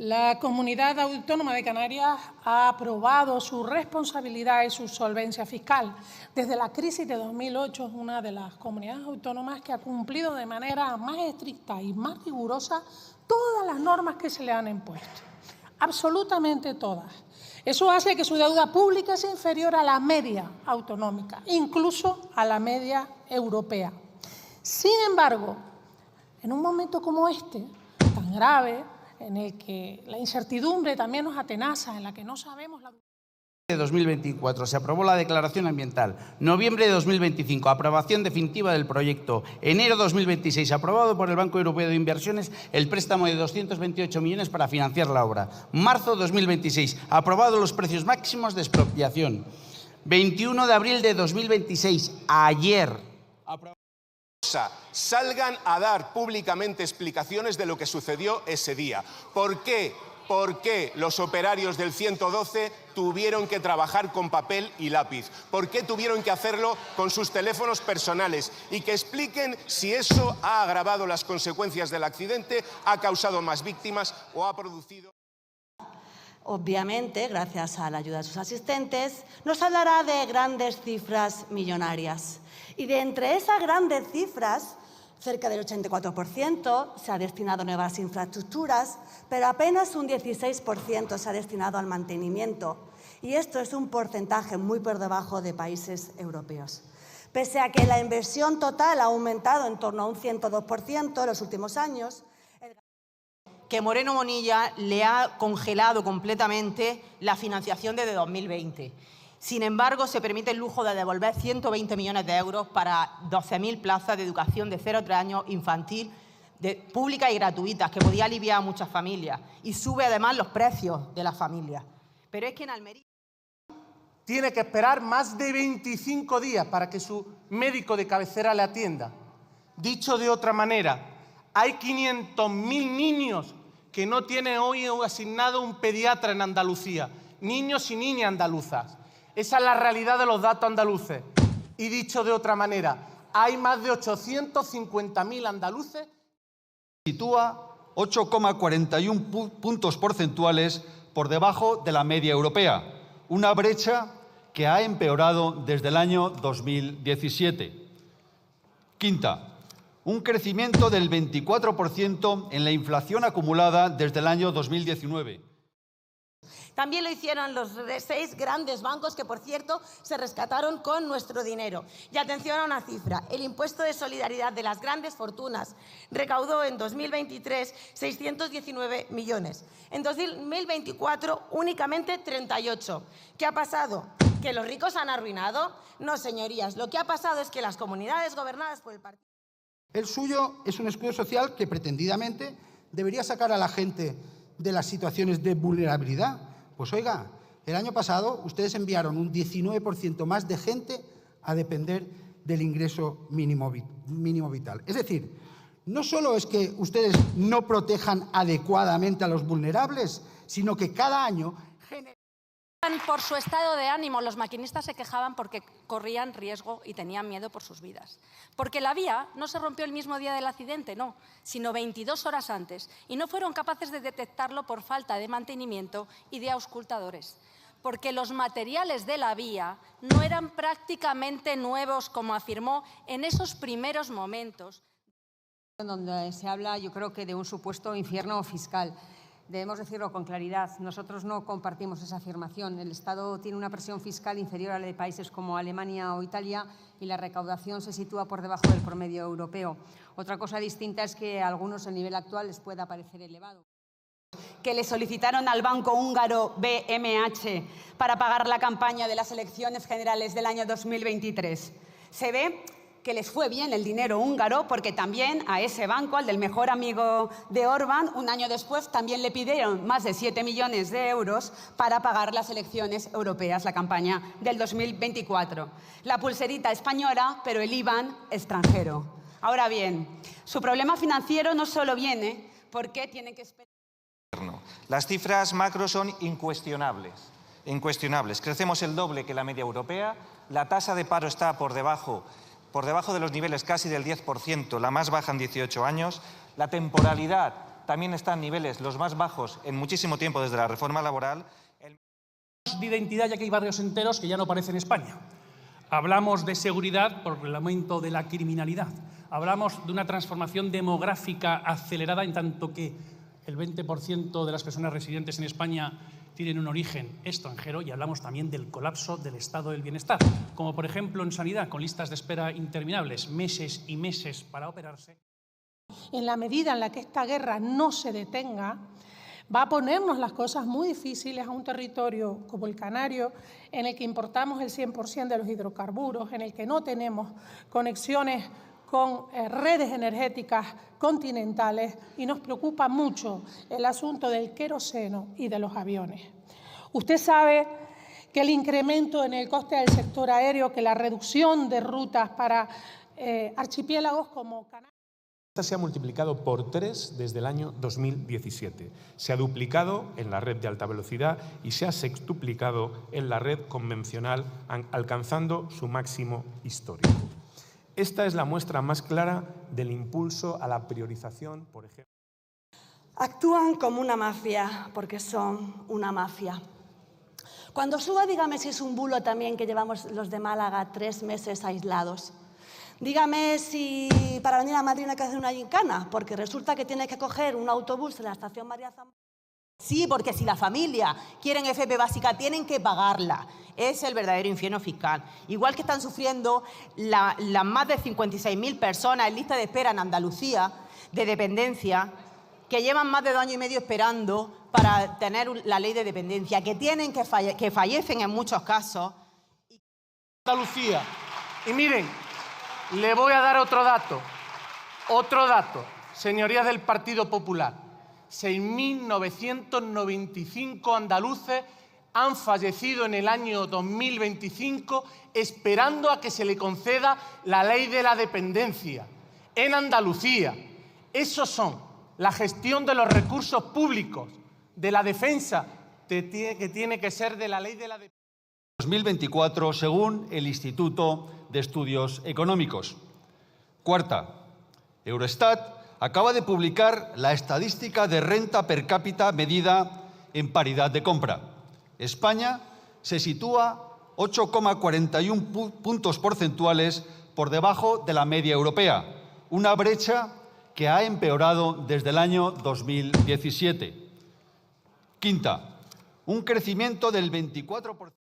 La Comunidad Autónoma de Canarias ha aprobado su responsabilidad y su solvencia fiscal. Desde la crisis de 2008 es una de las comunidades autónomas que ha cumplido de manera más estricta y más rigurosa todas las normas que se le han impuesto, absolutamente todas. Eso hace que su deuda pública sea inferior a la media autonómica, incluso a la media europea. Sin embargo, en un momento como este, tan grave, en el que la incertidumbre también nos atenaza, en la que no sabemos la... De 2024 se aprobó la declaración ambiental. Noviembre de 2025, aprobación definitiva del proyecto. Enero de 2026, aprobado por el Banco Europeo de Inversiones el préstamo de 228 millones para financiar la obra. Marzo de 2026, aprobado los precios máximos de expropiación. 21 de abril de 2026, ayer. Salgan a dar públicamente explicaciones de lo que sucedió ese día. ¿Por qué? ¿Por qué los operarios del 112 tuvieron que trabajar con papel y lápiz? ¿Por qué tuvieron que hacerlo con sus teléfonos personales? Y que expliquen si eso ha agravado las consecuencias del accidente, ha causado más víctimas o ha producido... Obviamente, gracias a la ayuda de sus asistentes, nos hablará de grandes cifras millonarias. Y de entre esas grandes cifras, cerca del 84% se ha destinado a nuevas infraestructuras, pero apenas un 16% se ha destinado al mantenimiento. Y esto es un porcentaje muy por debajo de países europeos. Pese a que la inversión total ha aumentado en torno a un 102% en los últimos años, que Moreno Bonilla le ha congelado completamente la financiación desde 2020. Sin embargo, se permite el lujo de devolver 120 millones de euros para 12.000 plazas de educación de 0 a 3 años infantil, públicas y gratuitas, que podía aliviar a muchas familias. Y sube además los precios de las familias. Pero es que en Almería... Tiene que esperar más de 25 días para que su médico de cabecera le atienda. Dicho de otra manera, hay 500.000 niños que no tienen hoy asignado un pediatra en Andalucía. Niños y niñas andaluzas. Esa es la realidad de los datos andaluces. Y dicho de otra manera, hay más de 850.000 andaluces. Sitúa 8,41 puntos porcentuales por debajo de la media europea, una brecha que ha empeorado desde el año 2017. Quinta, un crecimiento del 24% en la inflación acumulada desde el año 2019. También lo hicieron los 6 grandes bancos que, por cierto, se rescataron con nuestro dinero. Y atención a una cifra, el impuesto de solidaridad de las grandes fortunas recaudó en 2023 619 millones. En 2024 únicamente 38. ¿Qué ha pasado? ¿Que los ricos han arruinado? No, señorías, lo que ha pasado es que las comunidades gobernadas por el partido... El suyo es un escudo social que pretendidamente debería sacar a la gente de las situaciones de vulnerabilidad. Pues oiga, el año pasado ustedes enviaron un 19% más de gente a depender del ingreso mínimo vital. Es decir, no solo es que ustedes no protejan adecuadamente a los vulnerables, sino que cada año generan... Por su estado de ánimo, los maquinistas se quejaban porque corrían riesgo y tenían miedo por sus vidas. Porque la vía no se rompió el mismo día del accidente, no, sino 22 horas antes, y no fueron capaces de detectarlo por falta de mantenimiento y de auscultadores. Porque los materiales de la vía no eran prácticamente nuevos, como afirmó en esos primeros momentos. Donde se habla, yo creo que de un supuesto infierno fiscal. Debemos decirlo con claridad, nosotros no compartimos esa afirmación. El Estado tiene una presión fiscal inferior a la de países como Alemania o Italia y la recaudación se sitúa por debajo del promedio europeo. Otra cosa distinta es que a algunos el nivel actual les pueda parecer elevado. Que le solicitaron al banco húngaro BMH para pagar la campaña de las elecciones generales del año 2023. Se ve que les fue bien el dinero húngaro porque también a ese banco, al del mejor amigo de Orbán, un año después también le pidieron más de 7 millones de euros para pagar las elecciones europeas, la campaña del 2024. La pulserita española, pero el IBAN extranjero. Ahora bien, su problema financiero no solo viene porque tienen que esperar... Las cifras macro son incuestionables. Crecemos el doble que la media europea, la tasa de paro está por debajo de los niveles casi del 10%, la más baja en 18 años, la temporalidad también está en niveles los más bajos en muchísimo tiempo desde la reforma laboral. De identidad, ya que hay barrios enteros que ya no parecen España. Hablamos de seguridad por el aumento de la criminalidad. Hablamos de una transformación demográfica acelerada, en tanto que el 20% de las personas residentes en España tienen un origen extranjero, y hablamos también del colapso del estado del bienestar, como por ejemplo en sanidad, con listas de espera interminables, meses y meses para operarse. En la medida en la que esta guerra no se detenga, va a ponernos las cosas muy difíciles a un territorio como el canario, en el que importamos el 100% de los hidrocarburos, en el que no tenemos conexiones con redes energéticas continentales, y nos preocupa mucho el asunto del queroseno y de los aviones. Usted sabe que el incremento en el coste del sector aéreo, que la reducción de rutas para archipiélagos como Canarias. Se ha multiplicado por 3 desde el año 2017. Se ha duplicado en la red de alta velocidad y se ha sextuplicado en la red convencional, alcanzando su máximo histórico. Esta es la muestra más clara del impulso a la priorización, por ejemplo. Actúan como una mafia, porque son una mafia. Cuando suba, dígame si es un bulo también que llevamos los de Málaga 3 meses aislados. Dígame si para venir a Madrid no hay que hacer una gincana, porque resulta que tiene que coger un autobús en la estación María Zambrano. Sí, porque si la familia quieren FP básica, tienen que pagarla. Es el verdadero infierno fiscal. Igual que están sufriendo las más de 56.000 personas en lista de espera en Andalucía de dependencia, que llevan más de 2 años y medio esperando para tener la ley de dependencia, que fallecen en muchos casos. Andalucía. Y miren, le voy a dar otro dato, señorías del Partido Popular. 6.995 andaluces han fallecido en el año 2025 esperando a que se le conceda la ley de la dependencia en Andalucía. Esos son la gestión de los recursos públicos, de la defensa que tiene que ser de la ley de la dependencia. 2024, según el Instituto de Estudios Económicos. Cuarta, Eurostat acaba de publicar la estadística de renta per cápita medida en paridad de compra. España se sitúa 8,41 puntos porcentuales por debajo de la media europea, una brecha que ha empeorado desde el año 2017. Quinta, un crecimiento del 24%.